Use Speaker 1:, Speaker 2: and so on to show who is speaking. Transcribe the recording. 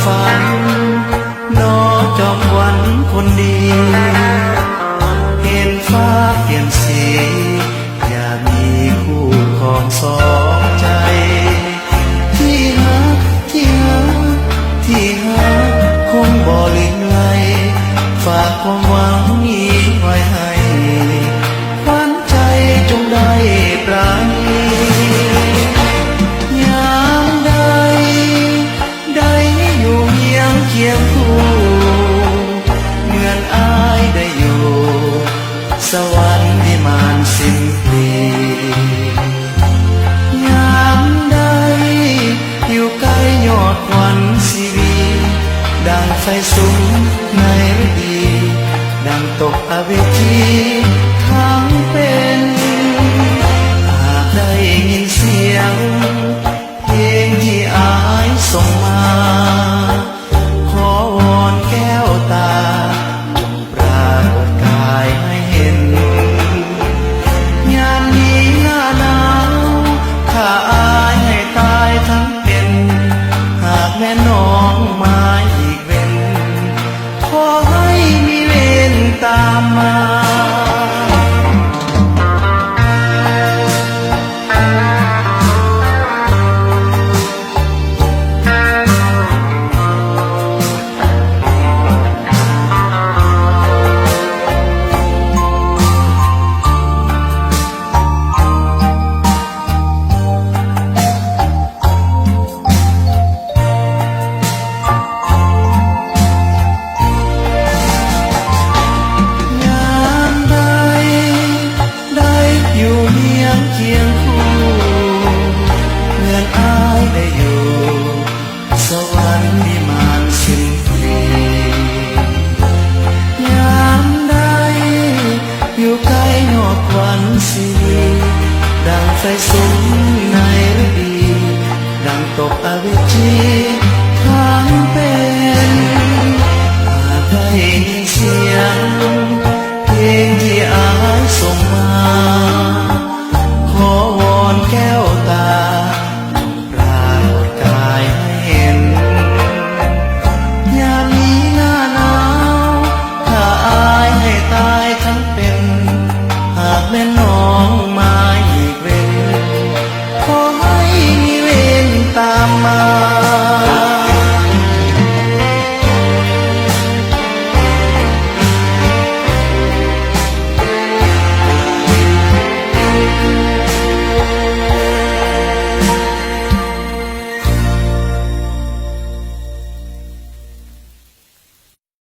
Speaker 1: ฝันน้อจอมหวันคนดีเห็นฟ้าเปลี่ยนสีอยากมีคู่ของสองใจที่ฮักที่ฮักที่ฮักคงบ่ลืมไหลฝากความหวังนี้ไว้ให้ขวัญใจจงได้ปราณียามใดได้อยู่เคียงเคียงคู่เหมือนอายได้อยู่สวรรค์วิมานสิ้นปียามใดอยู่ใกล้ยอดวันชีวีดังไฟสูงในฤดีดังตกอเวจีทั้งเป็นหากได้ยินเสียงเพลงที่อายส่งมาขอวอนแก้วตาจงปรากฏกายให้เห็นยามนี้หน้าหนาวถ้าอายให้ตายทั้งเป็นหากแม่น้องมาอีกเว้นขอให้มีเวรตามมาเคียงคู่เหมือนอายได้อยู่สวรรค์วิมานสิ้นปียามใดอยู่ใกล้นอกวันสีดังไฟสูงในฤดีดังตกอเวจี